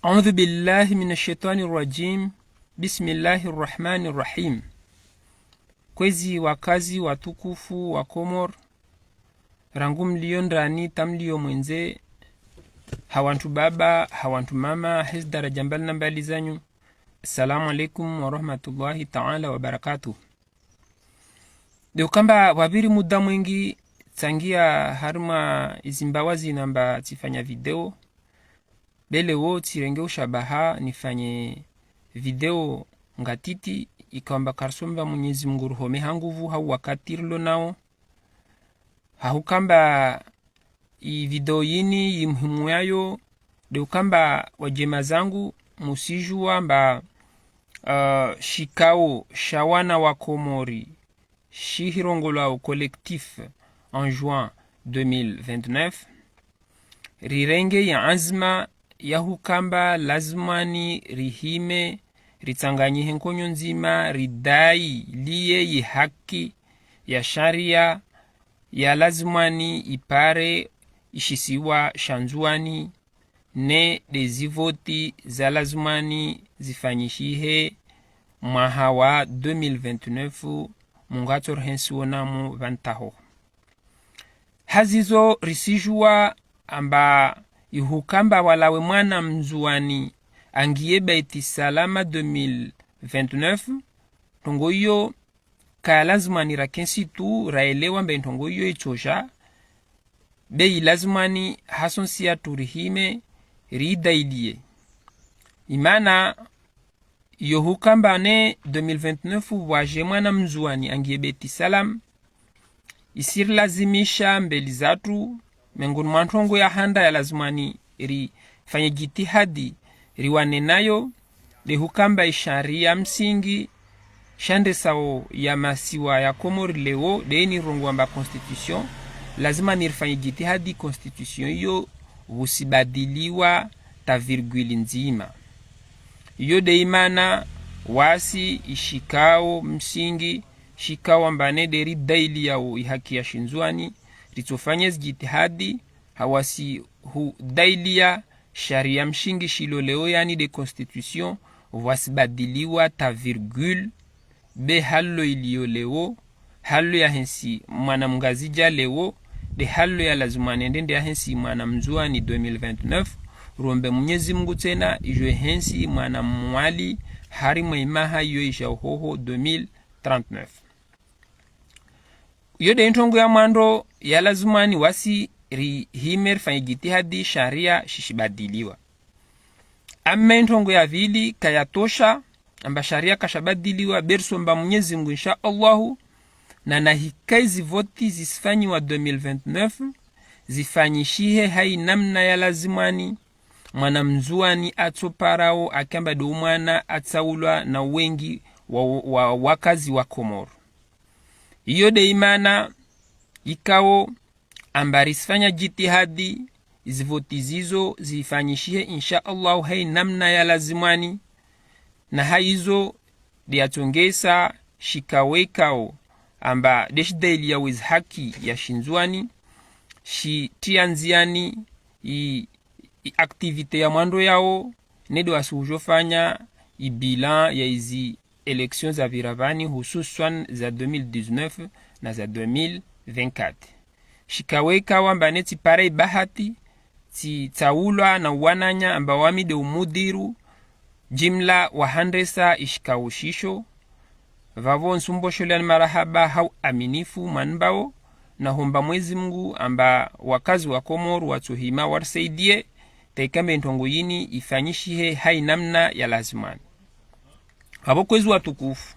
أعوذ بالله من الشيطان الرجيم. بسم الله الرحمن الرحيم. Kwezi wakazi watukufu wa Komor, rangu mlio ndani tamlio mwenze, hawantu baba hawantu mama, hez daraja mbali na mbali zanyu. Assalamu alaikum wa rahmatullahi ta'ala wa barakatuh. Deo kamba wabiri muda mwingi tangia harma izimbawazi namba tifanya video bele wo tirenge ushabaha nifanye video ngatiti ikamba karsomba Mwenyezi Mungu ruhome hanguvu hau wakatirlo nao hau kamba i video yini imhimu yayo de kamba wajema zangu musijua mba shikao shawana wa Komori shihirongolo au collectif en juin 2029 rirenge ya azma yahu kamba lazimani rihime ritsanganyihe nkonyo nzima ridai liye yi haki ya sharia ya lazimani ipare ishisiwa shanzuani ne dezivoti za lazimani zifanyishihe mwaha wa 2029 mungator hensuonamu vantaho hazizo risijua amba ihukamba walawe mwana mzuani angiye baiti salama 2029 tongo iyo ka lazimani rakensi tu raelewa mbe tongo iyo ichoja be lazimani hasonsia turihime ridailie imana iyo hukamba ne 2029 waje mwana mzuani angiye baiti salam isir lazimisha mbeli zatu mengoni mwantongo ya handa ya lazimani ri fanye jitihadi riwane nayo de hukamba isharia msingi shande sao ya masiwa ya Komori leo de ni rongo amba constitution lazima nirifanye jitihadi constitution yo usibadiliwa ta virguli nzima yo de imana wasi ishikao msingi shikao ambane de ridaili yao ihaki ya shinzuani ritofanye jitihadi hawasi hu dailia sharia mshingi shiloleo yani de constitution wasibadiliwa ta virgule be hallo ilio leo hallo ya hensi mwana mngazija leo de hallo ya lazimani ndende ya hensi mwana mzuani 2029 rombe Mwenyezi Mungu tena ijwe hensi mwana mwali hari mwimaha yo isha hoho 2039 yode ntongo ya mwando ya lazimani wasi himer fanye jitihadi sharia shishibadiliwa amma ntongo ya vili kayatosha amba sharia kashabadiliwa bersomba Mwenyezi Mungu insha Allahu na nahikaizi voti zisifanyiwa 2029 zifanyishihe hai namna ya lazimani mwana mzuani atsoparao akamba do mwana atsaulwa na wengi wa wakazi wa Komoro iyo de imana ikao ambarisfanya jitihadi izivoti zizo zifanyishie insha Allah hai namna ya lazimani na haizo diatongesa shikawekao amba deshdaili ya wizhaki ya shinzuani shi tianziani i aktivite ya mwando yao nedo asujofanya i bilan ya izi elections za viravani hususan za 2019 na za 2024 shikaweka wamba neti parei bahati ti taulwa na wananya amba wamide umudiru jimla wahandesa ishikawushisho vavo nsumboshole marahaba hau aminifu manbao na homba Mwenyezi Mungu amba wakazi wa Komoro watuhima warsaidie taikambe ntongo yini ifanyishihe hai namna ya lazimani habo kwezi watukufu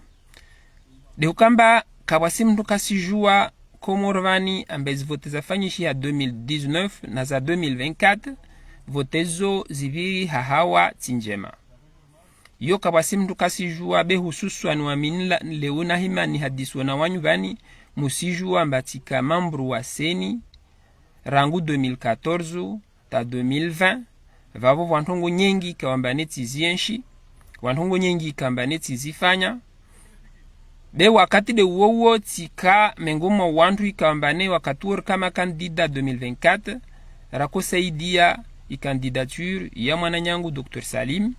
de ukamba kabasimu tukasijua Komoro vani ambezi vote zafanyishi ya 2019 na za 2024 votezo ziviri hahawa tinjema yo kabasimu tukasijua be hususu anuamini leona hima ni hadisu na wanyu vani musijua mbatika mambru wa seni rangu 2014 ta 2020 vavo wantongo nyengi kawambaneti zienshi wantongo nyengi kambaneti zifanya be wakati de uwo tika mengomo wantu ikambane wakatuur kama kandida 2024 rakosaidia ikandidature ya mwananyangu Dr. Salim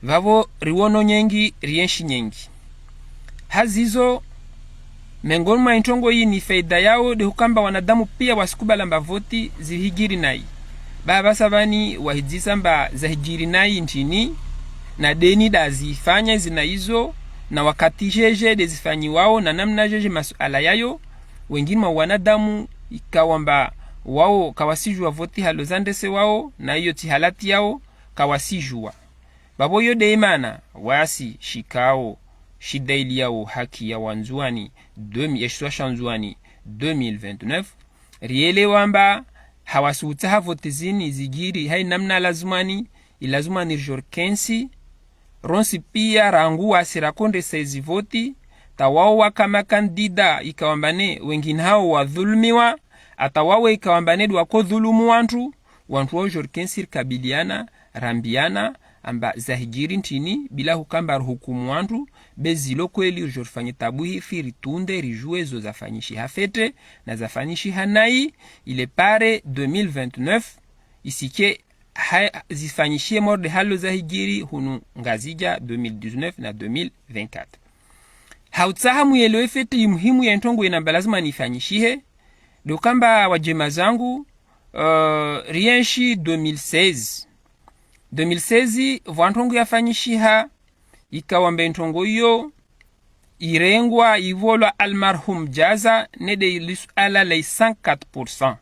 vavo riwono nyengi rienshi nyengi hazizo mengoni mwa intongo hii ni faida yao de hukamba wanadamu pia wasikubala mba voti zihigiri nai baba sabani wahidisa mba zahigiri nai ntini na deni da zifanya zina hizo na wakati jeje de zifanyi wao na namna jeje masuala yayo wengine mwa wanadamu ikawamba wao kawasijua voti halozandese wao na hiyo tihalati yao kawasijua babo yo de imana wasi shikao shidaili yao haki ya wanzuani 2029 riele wamba hawasuta vote zini zigiri hai namna lazumani ilazumani jorkensi ronsi pia rangu wasirakonde sezi voti tawawa kama kandida ikawambane wengine hao wadhulumiwa atawawe ikawambane wako dhulumu wantu wao jorkensi kabiliana rambiana amba zahijiri ntini bila hukamba hukumu wantu bezilo kweli jorfanye tabuhi firi tunde rijue zo zafanyishi hafete na zafanyishi hanai ile pare 2029 isike zifanyishie morde halo zahijiri hunu ngazija 2019 na 2024 hautsaha muyelewe fete muhimu ya ntongo inamba lazima nifanyishihe do kamba wajema zangu rienshi 2016 vantongo yafanyishiha ikawambe ntongo iyo irengwa ivolwa almarhum jaza nede ilisu ala lay 104%.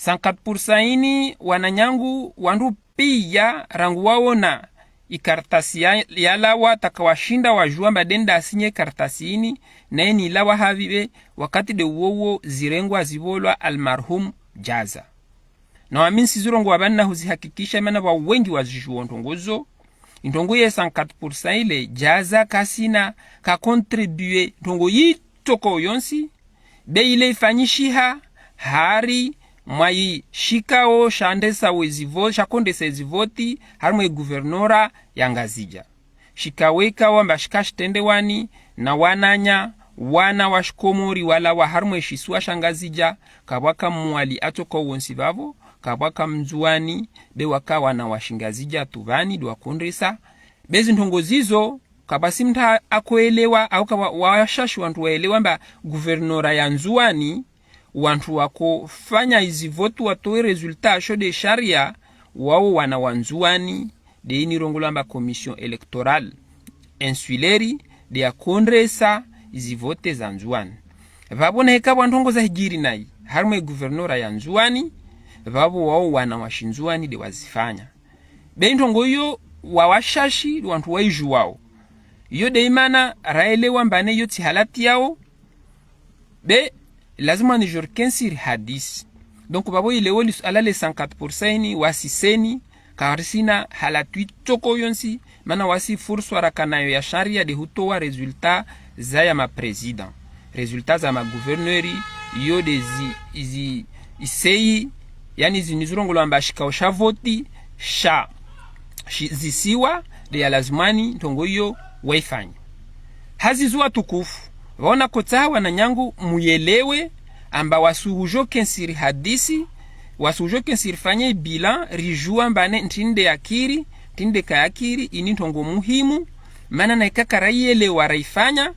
104% ini wananyangu wandu pia rangu wao na ikartasi yalawa takawashinda wajua mbadenda asinye kartasi ini na eni ilawa havive wakati de uowo zirengwa zivolwa almarhum jaza. Na waminsi zurongo wabana huzihakikisha mana wa wengi wazijuwa ntongozo. Ntongo ye 104% ile jaza kasina ka kontribue ntongo yitoko yonsi be ile ifanyishiha hari mwai shikao shandesa wezivo shakondesa ezivoti harmwe guvernora yangazija shikaweka wamba shikashtende wani na wananya wana washkomori wala wa harmwe shisua shangazija kabwaka mwali atoko wonsi vavo kabwaka mzuani be waka wana washingazija tuvani dwa kondesa bezi ntongo zizo kabasi mta akoelewa au kawa washashi wantu waelewa mba guvernora ya nzuani wantu wako fanya hizi votu watoe resultat show de sharia wao wana wanzuani de ini rongolamba commission electorale insulaire de akondresa hizi vote za nzuani vabona heka wantongo za hijiri nai harmwe guvernora ya nzuani vabo wao wana washinzuani de wazifanya be ntongo yo wawashashi wantu waiju wao iyo de imana raelewa mbane yo tihalati yao be lazima ni jorkensi hadis donc babo ile woli alale 104% ni wasiseni karsina halatui toko yonsi mana wasi furso rakanayo ya sharia de hutoa resultat za ya ma president resultat za ma gouverneurs yo de izi isei yani zinizurongolo ambashika ushavoti sha zisiwa de ya lazimani ntongo yo waifanya hazizua tukufu waona kotawa na nyangu muyelewe amba wasuhujo kensiri hadisi wasuhujo kensiri fanye bilan rijua mbane ntinde akiri tinde kayakiri ini ntongo muhimu mana na ikaka rayele waraifanya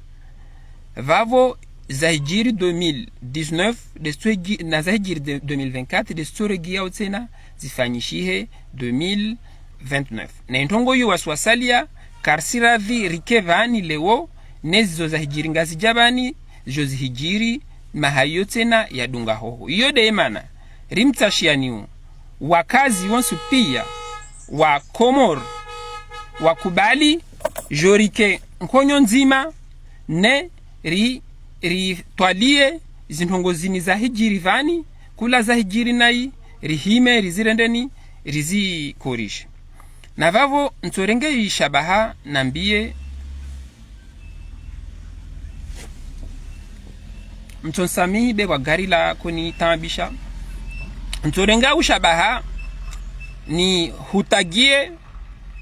vavo zahijiri 2019 na zahijiri 2024 de storegia utena zifanyishihe 2029 na ntongo yu waswasalia karsiravi rikevani lewo nezizo za hijiri ngazi jabani jozi hijiri mahayo tena ya dunga hoho iyo de emana rimtashianiu wakazi wonsu pia wa Komor wakubali jorike nkonyo nzima ne ri twalie zinhongozini za hijiri vani kula za hijiri nai rihime rizirendeni rizi korish na vavo ntorenge ishabaha nambie mtonsami be wa gari la koni tambisha ntorenga ushabaha ni hutagie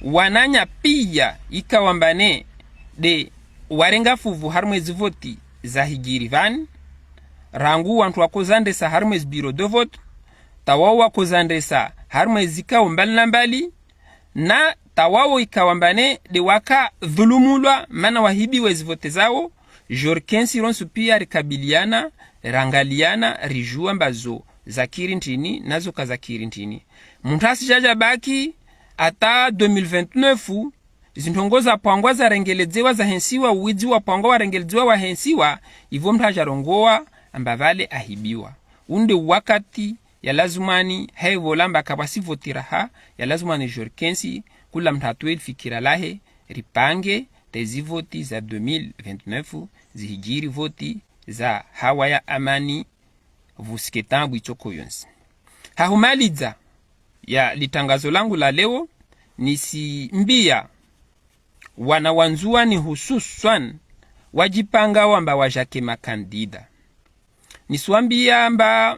wananya pia ikawambane de warenga fuvu harmwezi voti za hijiri van rangu wantu wakozande sa harmwezi biro de vote tawawa kozandesa harma zikao mbali na mbali na tawawo ikawambane de waka dhulumulwa mana wahibi wezivote zao jorkensi ronsu pia rikabiliana rangaliana rijua mbazo zakiri ntini nazo kazakiri ntini muntasi jaja baki ata 2029 zintongoza pangwa za rengelezewa za hensiwa uwidzi wa pangwa wa rengelezewa wa hensiwa ivo mtaja rongoa ambavale ahibiwa unde wakati ya lazumani hevolamba kabasivotiraha ya lazumani jorkensi kula mtatuel fikira lahe ripange tezi voti za 2029 zihijiri voti za hawa ya amani vusiketambu ichoko yonsi. Hahumaliza ya litangazo langu la leo nisi mbia wanawanzua ni hususan wajipanga wamba wajake makandida. Nisuambia amba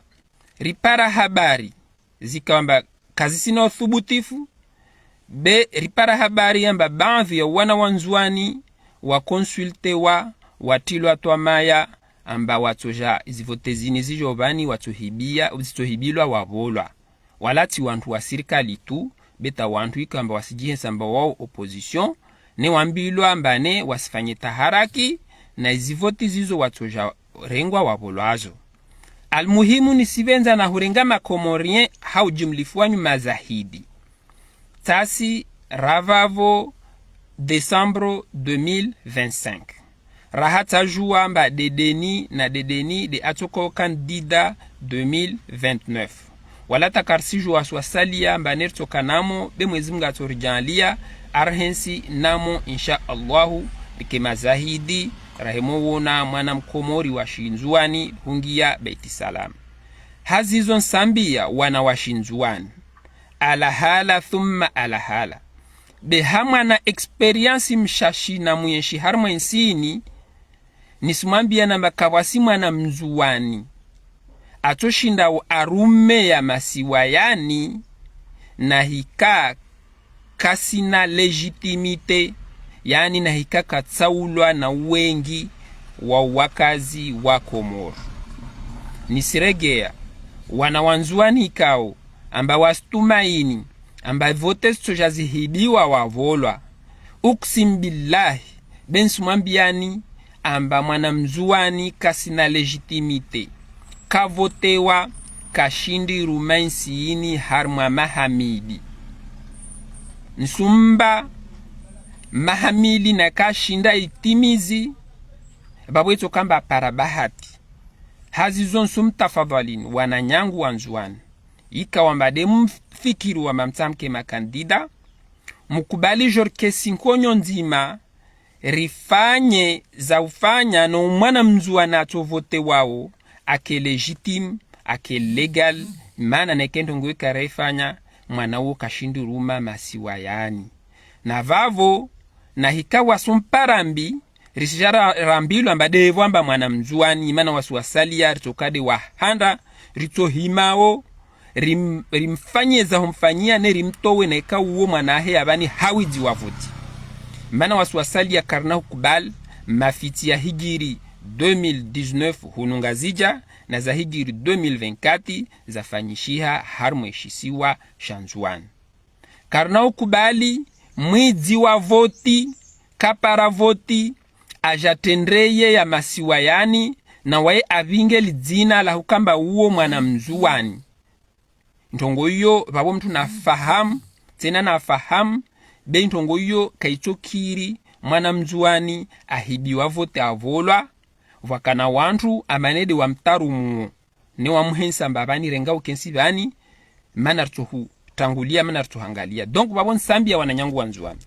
ripara habari zika wamba kazi sina uthubutifu be ripara habari amba baadhi ya wanawanzuani wa konsulte wa watilwa twamaya amba watoja izivotezini zijovani watohibilwa wavolwa walati wantu wa serikali tu beta wantu ikamba wasijihensa amba wao opposition ne wambilwa amba ne wasifanye taharaki na izivoti zizo watoja rengwa wavolwazo. Almuhimu ni sivenza na hurenga makomorien haujumlifuanyu mazahidi. Tasi ravavo Desembro 2025. Rahata jua mba dedeni na dedeni de atoko kandida 2029. Wala takarsi jua swasalia mba nertoka namo be mwezi mga torijanlia arhensi namo insha Allahu dike mazahidi rahemo wona mwana mkomori wa shinzuani hungia Beit Salam. Hazizon sambia wana wa shinzuani alahala thumma alahala behamwa na experience mshashi na muyenshi harma insini nisumambia na makawasi mwana mzuwani atoshinda arume ya masiwayani na hika kasina legitimite yani na hika katsaulwa na wengi wa wakazi wa Komoro. Nisiregea wanawanzuani ikao amba wastumaini amba vote sojazihibiwa wavolwa uksim billahi bensumambiani amba mwana mzuani kasina legitimite kavotewa kashindi rumainsiini harma Mahamidi nsumba Mahamidi na kashinda itimizi babweto kamba parabahati hazizon sumtafadhalin wananyangu wanzuani ikawamba de mfikiru wa mamtamke makandida mukubali jorkesi nkonyo nzima rifanye za ufanya no mwana mzua na tovote wao ake legitime ake legal mana nekendo ngweka refanya mwana wo kashindu ruma masiwayani na vavo na hikawa sumparambi risijara rambilu amba devo amba mwana mzuani mana wasuwasalia ritokade wahanda ritohimao rimfanye za humfanyia ne rimtowe na ika uwo mwanahe abani hawiji wavuti mana wasuwasali ya karna hukubal mafiti ya hijiri 2019 hunungazija na za hijiri 2024 za fanyishiha harmweshisiwa shanzuan karna hukubali mwidzi wa voti kapara voti ajatendreye ya masiwayani na wae avinge lidzina la hukamba uwo mwana mzuwani ntongo iyo babo mtu nafahamu tena nafahamu be ntongo iyo kaichokiri mwana mzuani ahibiwa vote avolwa wakana wantu amanede wa mtarumu ne wa muhensa mbabani renga ukensi bani manartuhu tangulia manartuhangalia donc babo nsambia wananyangu wanzuani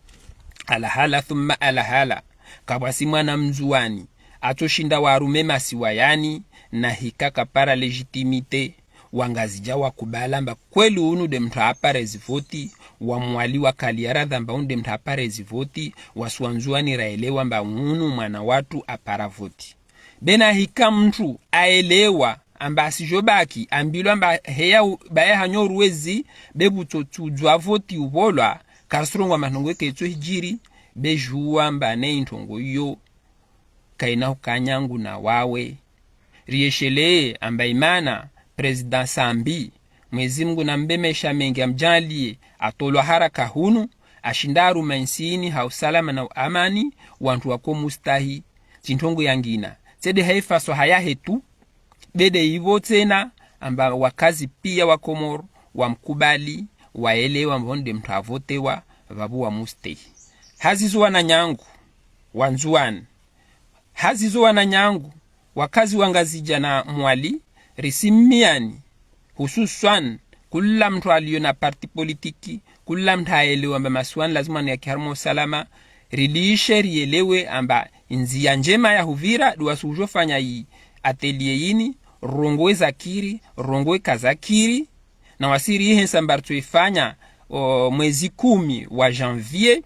alahala thumma alahala kabasi mwana mzuani atoshinda warume masiwayani na hikaka para legitimite wangazija wakubala mba kweli unu de mtu aparezi voti wa mwali wa kaliaradha mba unu de mtu aparezi voti wasuanzuani raelewa mba unu mwana watu apara voti bena hika mtu aelewa amba asijobaki ambilwa mba heya baya hanyo ruwezi bebu tujua voti ubolwa karsurungwa manongo kecho hijiri bejuwa mba ne intongo yo kaina hukanyangu na wawe rieshele amba imana President Sambi Mwenyezi Mungu nambemesha mengi amjalie atolwa haraka hunu ashindaru mansini hausalama na amani wantu wako mustahi chintongo yangina sede haifaso haya hetu bede hivyo tena amba wakazi pia wa Komoro wamkubali waelewa mbonde mtu avotewa vabu wa mustahi hazizuwa na nyangu wanzuan hazizuwa na nyangu wakazi wangazija na mwali risimiani hususan kula mtu aliyo na parti politiki kula mtu haelewa amba masuani lazima ni ya kiharmo salama rilishe rielewe amba nzia njema ya Uvira duwasujo fanya hii atelier yini rongwe zakiri rongwe kazakiri na wasiri hii sambartu ifanya mwezi 10 wa janvier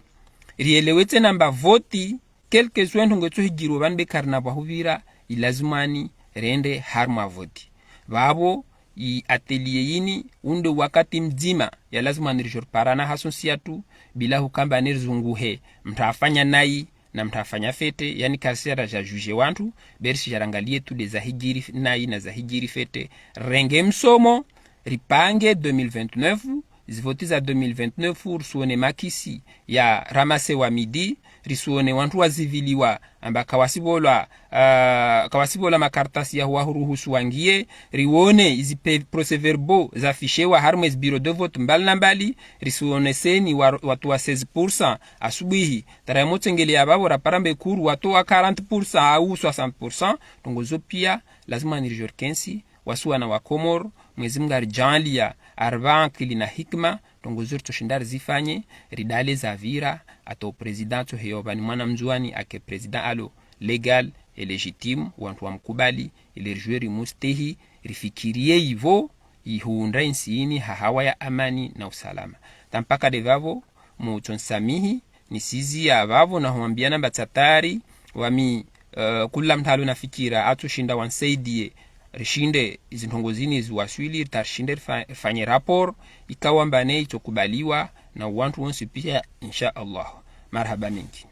rielewe tena mba voti kelke zwentu ngetu hijiru banbe karna wa Uvira ilazimani rende harma voti babo i atelier yini unde wakati mzima ya lazima nirijor parana hasonsiatu bila hukamba nirzunguhe mtafanya nai na mtafanya fete yani kasera ja juge wantu bershi jarangalie tu de zahijiri nai na zahijiri fete renge msomo ripange 2029 zivoti za 2029 rusuone makisi ya ramase wa midi risuone wantu waziviliwa amba kawasibola makartasi ya huruhusu wangie riwone izi procès-verbaux zafishewa harmwez bureau de vote mbali na mbali risuone seni watu wa 16% asubuhi taramoto ngeli ya babo raparambe kuru watu wa 40% au 60% tungozo pia lazima nirijor kensi wasuwana wa Komoro Mwenyezi Mungu arjalia arbankili na hikma tongozuri toshindari zifanye ridale za vira ato president heyoba ni mwana mzuani ake president alo legal et legitime wantu wa mkubali ili rjueri mustehi rifikirie hivyo ihunda insini hahawa ya amani na usalama tampaka devavo mutonsamihi nisizi ya vavo na huambiana batatari wami kula mtalo na fikira atushinda wansaidie rishinde izintongozini ziwaswili tarshinde fanye rapport ikawa mbane itokubaliwa na wantu wonsi pia insha Allah marhaba mingi.